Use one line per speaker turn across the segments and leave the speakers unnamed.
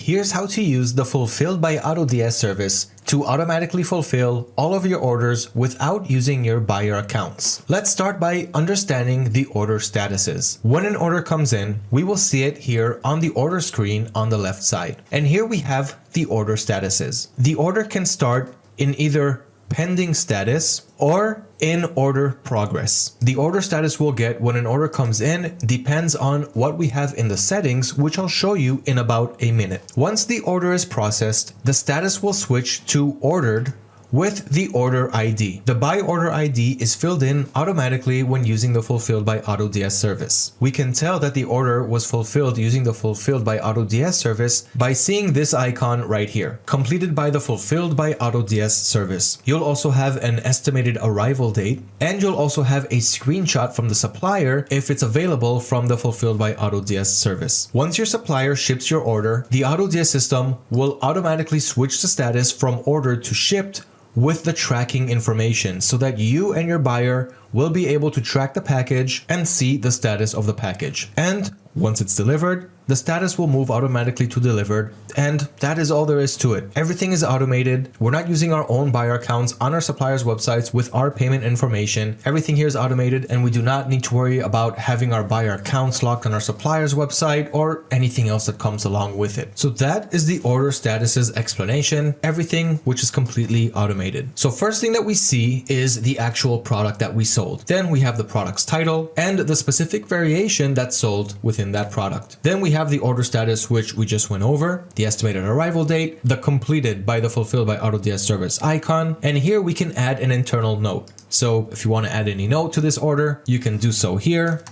here's how to use the Fulfilled by AutoDS service to automatically fulfill all of your orders without using your buyer accounts. Let's start by understanding the order statuses. When an order comes in, we will see it here on the order screen on the left side. And here we have the order statuses. The order can start in either pending status or in order progress. The order status we'll get when an order comes in depends on what we have in the settings, which I'll show you in about a minute. Once the order is processed, the status will switch to ordered with the order ID. The buy order ID is filled in automatically when using the Fulfilled by AutoDS service. We can tell that the order was fulfilled using the Fulfilled by AutoDS service by seeing this icon right here, completed by the Fulfilled by AutoDS service. You'll also have an estimated arrival date, and you'll also have a screenshot from the supplier if it's available from the Fulfilled by AutoDS service. Once your supplier ships your order, the AutoDS system will automatically switch the status from ordered to shipped with the tracking information so that you and your buyer will be able to track the package and see the status of the package. And once it's delivered, the status will move automatically to delivered, and that is all there is to it. Everything is automated. We're not using our own buyer accounts on our suppliers' websites with our payment information. Everything here is automated, and we do not need to worry about having our buyer accounts locked on our supplier's website or anything else that comes along with it. So that is the order statuses explanation, everything which is completely automated. So first thing that we see is the actual product that we sold. Then we have the product's title and the specific variation that's sold within that product. Then we have the order status, which we just went over, the estimated arrival date, the completed by the Fulfilled by AutoDS service icon, and here we can add an internal note. So if you want to add any note to this order, you can do so here.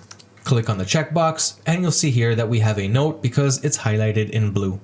Click on the checkbox, and you'll see here that we have a note because it's highlighted in blue.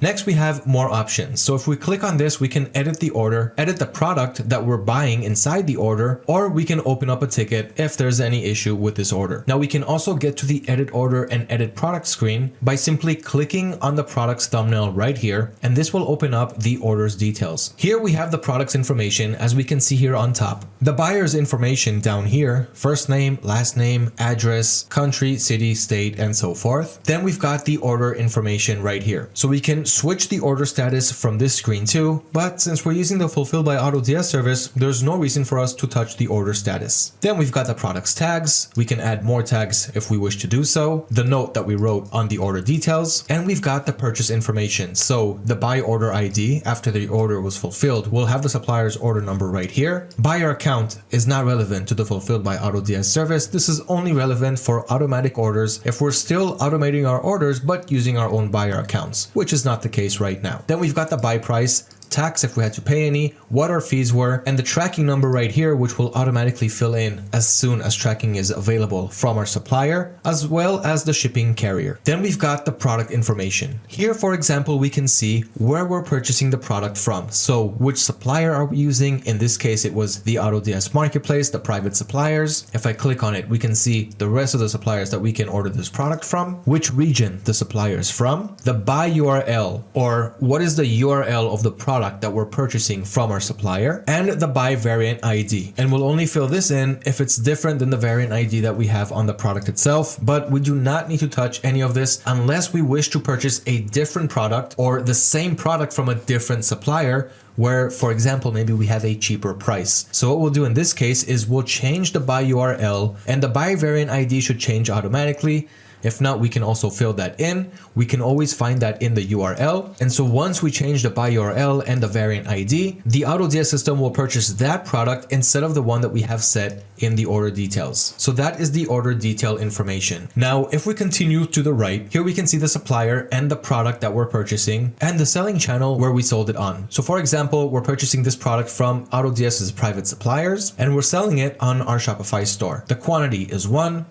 Next, we have more options. So if we click on this, we can edit the order, edit the product that we're buying inside the order, or we can open up a ticket if there's any issue with this order. Now we can also get to the edit order and edit product screen by simply clicking on the product's thumbnail right here, and this will open up the order's details. Here we have the product's information, as we can see here on top. The buyer's information down here, first name, last name, address, country, city, state, and so forth. Then we've got the order information right here. So we can switch the order status from this screen too, but since we're using the Fulfilled by AutoDS service, there's no reason for us to touch the order status. Then we've got the product's tags. We can add more tags if we wish to do so, the note that we wrote on the order details, and we've got the purchase information. So the buy order ID after the order was fulfilled will have the supplier's order number right here. Buyer account is not relevant to the Fulfilled by AutoDS service. This is only relevant for automatic orders if we're still automating our orders but using our own buyer accounts, which is not the case right now. Then we've got the buy price, tax if we had to pay any, what our fees were, and the tracking number right here, which will automatically fill in as soon as tracking is available from our supplier, as well as the shipping carrier. Then we've got the product information. Here, for example, we can see where we're purchasing the product from. So which supplier are we using? In this case, it was the AutoDS marketplace, the private suppliers. If I click on it, we can see the rest of the suppliers that we can order this product from, which region the supplier is from, the buy URL, or what is the URL of the product that we're purchasing from our supplier, and the buy variant ID. And we'll only fill this in if it's different than the variant ID that we have on the product itself, but we do not need to touch any of this unless we wish to purchase a different product or the same product from a different supplier, where, for example, maybe we have a cheaper price. So what we'll do in this case is we'll change the buy URL, and the buy variant ID should change automatically. If not, we can also fill that in. We can always find that in the URL. And so once we change the buy URL and the variant ID, the AutoDS system will purchase that product instead of the one that we have set in the order details. So that is the order detail information. Now, if we continue to the right, here we can see the supplier and the product that we're purchasing and the selling channel where we sold it on. So for example, we're purchasing this product from AutoDS's private suppliers, and we're selling it on our Shopify store. The quantity is 1.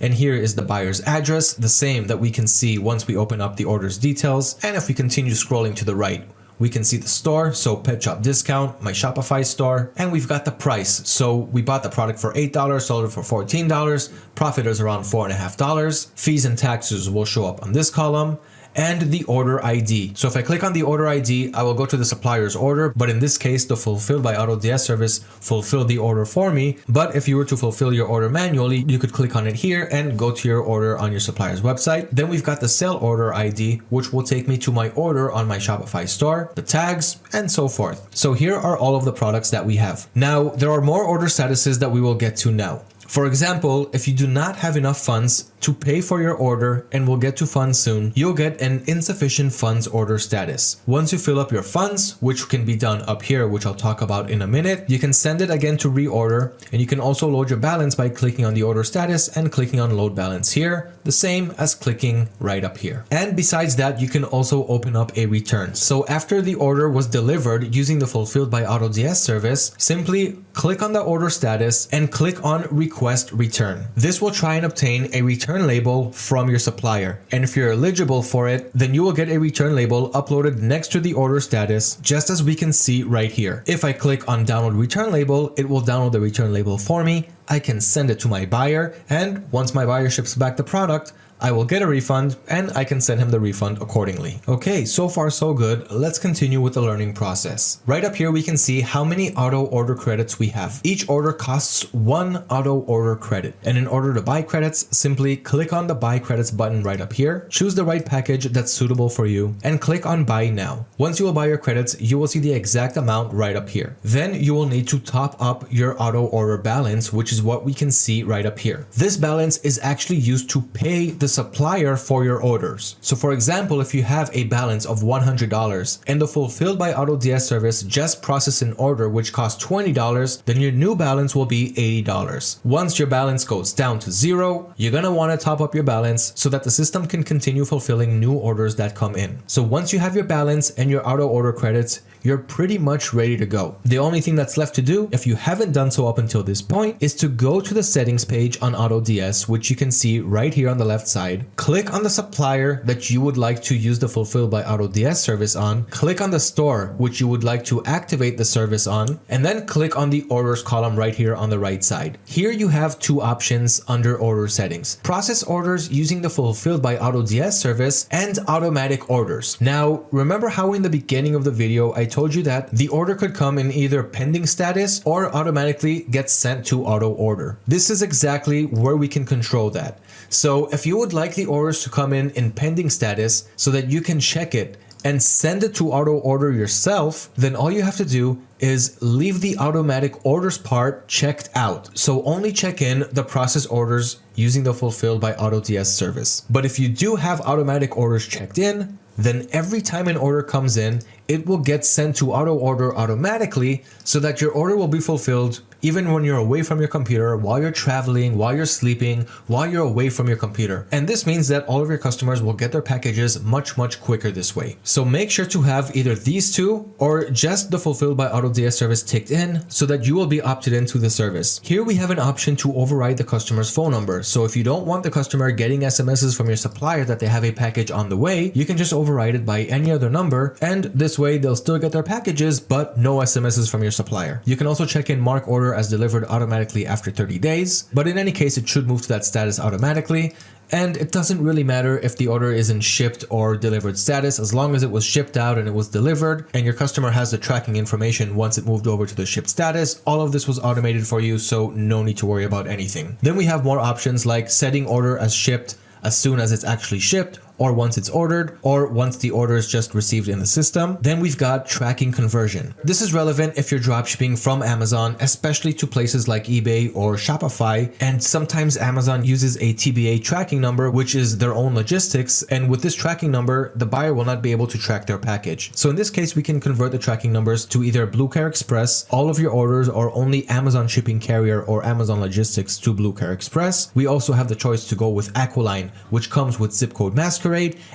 And here is the buyer's address, the same that we can see once we open up the order's details. And if we continue scrolling to the right, we can see the store, so Pet Shop Discount, my Shopify store, and we've got the price. So we bought the product for $8, sold it for $14, profit is around $4.50. Fees and taxes will show up on this column, and the order ID. So if I click on the order ID, I will go to the supplier's order, but in this case, the Fulfilled by AutoDS service fulfilled the order for me. But if you were to fulfill your order manually, you could click on it here and go to your order on your supplier's website. Then we've got the sell order ID, which will take me to my order on my Shopify store, the tags, and so forth. So here are all of the products that we have. Now, there are more order statuses that we will get to now. For example, if you do not have enough funds to pay for your order, and we'll get to funds soon, you'll get an insufficient funds order status. Once you fill up your funds, which can be done up here, which I'll talk about in a minute, you can send it again to reorder, and you can also load your balance by clicking on the order status and clicking on load balance here, the same as clicking right up here. And besides that, you can also open up a return. So after the order was delivered using the Fulfilled by AutoDS service, simply click on the order status and click on request return. This will try and obtain a return label from your supplier, and if you're eligible for it, then you will get a return label uploaded next to the order status, just as we can see right here. If I click on download return label, it will download the return label for me. I can send it to my buyer, and once my buyer ships back the product, I will get a refund and I can send him the refund accordingly. Okay, so far so good. Let's continue with the learning process. Right up here, we can see how many auto order credits we have. Each order costs 1 auto order credit. And in order to buy credits, simply click on the buy credits button right up here, choose the right package that's suitable for you, and click on buy now. Once you will buy your credits, you will see the exact amount right up here. Then you will need to top up your auto order balance, which is what we can see right up here. This balance is actually used to pay the supplier for your orders. So for example, if you have a balance of $100 and the Fulfilled by AutoDS service just processed an order which costs $20, then your new balance will be $80. Once your balance goes down to 0, you're gonna want to top up your balance so that the system can continue fulfilling new orders that come in. So once you have your balance and your auto order credits, you're pretty much ready to go. The only thing that's left to do, if you haven't done so up until this point, is to go to the settings page on AutoDS, which you can see right here on the left side. Click on the supplier that you would like to use the Fulfilled by AutoDS service on. Click on the store which you would like to activate the service on, and then click on the orders column right here on the right side. Here you have 2 options under order settings: process orders using the Fulfilled by AutoDS service and automatic orders. Now, remember how in the beginning of the video I told you that the order could come in either pending status or automatically get sent to auto order. This is exactly where we can control that. So if you would like the orders to come in pending status so that you can check it and send it to auto order yourself, then all you have to do is leave the automatic orders part checked out. So only check in the process orders using the Fulfilled by AutoDS service. But if you do have automatic orders checked in, then every time an order comes in, it will get sent to auto order automatically so that your order will be fulfilled even when you're away from your computer, while you're traveling, while you're sleeping, while you're away from your computer. And this means that all of your customers will get their packages much quicker this way. So make sure to have either these 2 or just the Fulfilled by AutoDS service ticked in so that you will be opted into the service. Here we have an option to override the customer's phone number. So if you don't want the customer getting SMSs from your supplier that they have a package on the way, you can just override it by any other number, and this way they'll still get their packages but no SMSs from your supplier. You can also check in mark order as delivered automatically after 30 days, but in any case it should move to that status automatically, and it doesn't really matter if the order is in shipped or delivered status, as long as it was shipped out and it was delivered and your customer has the tracking information once it moved over to the shipped status. All of this was automated for you, so no need to worry about anything. Then we have more options like setting order as shipped as soon as it's actually shipped, or once it's ordered, or once the order is just received in the system. Then we've got tracking conversion. This is relevant if you're dropshipping from Amazon, especially to places like eBay or Shopify. And sometimes Amazon uses a TBA tracking number, which is their own logistics. And with this tracking number, the buyer will not be able to track their package. So in this case, we can convert the tracking numbers to either Blue Care Express, all of your orders, or only Amazon Shipping Carrier or Amazon Logistics to Blue Care Express. We also have the choice to go with Aqualine, which comes with zip code masquerade,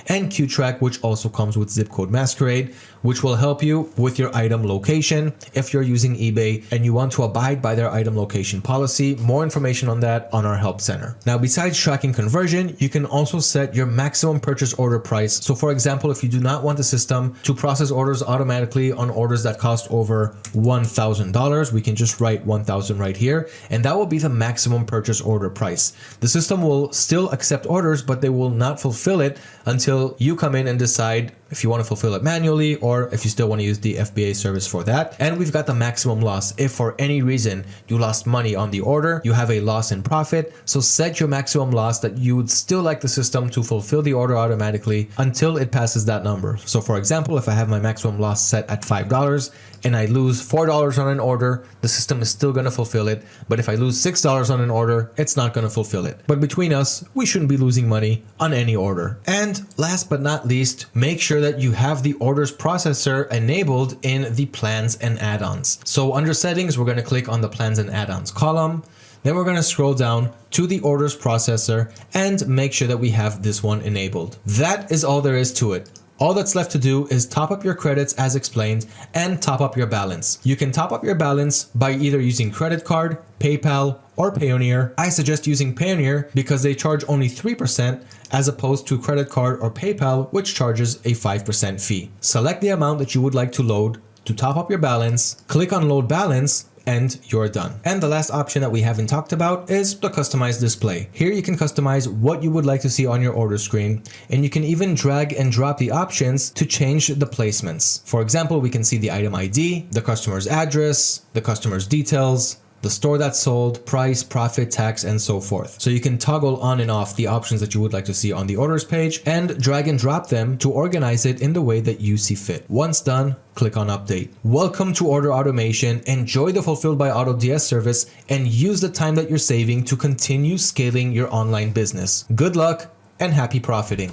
and QTrack, which also comes with zip code masquerade, which will help you with your item location if you're using eBay and you want to abide by their item location policy. More information on that on our help center. Now, besides tracking conversion, you can also set your maximum purchase order price. So for example, if you do not want the system to process orders automatically on orders that cost over $1,000, we can just write 1,000 right here, and that will be the maximum purchase order price. The system will still accept orders, but they will not fulfill it until you come in and decide if you want to fulfill it manually or if you still want to use the FBA service for that. And we've got the maximum loss. If for any reason you lost money on the order, you have a loss in profit. So set your maximum loss that you would still like the system to fulfill the order automatically until it passes that number. So for example, if I have my maximum loss set at $5 and I lose $4 on an order, the system is still going to fulfill it. But if I lose $6 on an order, it's not going to fulfill it. But between us, we shouldn't be losing money on any order. And last but not least, make sure that you have the orders processor enabled in the plans and add-ons. So under settings, we're going to click on the plans and add-ons column. Then we're going to scroll down to the orders processor and make sure that we have this one enabled. That is all there is to it. All that's left to do is top up your credits as explained and top up your balance. You can top up your balance by either using credit card, PayPal, or Payoneer. I suggest using Payoneer because they charge only 3% as opposed to credit card or PayPal, which charges a 5% fee. Select the amount that you would like to load to top up your balance, click on load balance, and you're done. And the last option that we haven't talked about is the customized display. Here you can customize what you would like to see on your order screen, and you can even drag and drop the options to change the placements. For example, we can see the item ID, the customer's address, the customer's details, the store that sold, price, profit, tax, and so forth. So you can toggle on and off the options that you would like to see on the orders page and drag and drop them to organize it in the way that you see fit. Once done, click on update. Welcome to order automation. Enjoy the Fulfilled by AutoDS service and use the time that you're saving to continue scaling your online business. Good luck and happy profiting.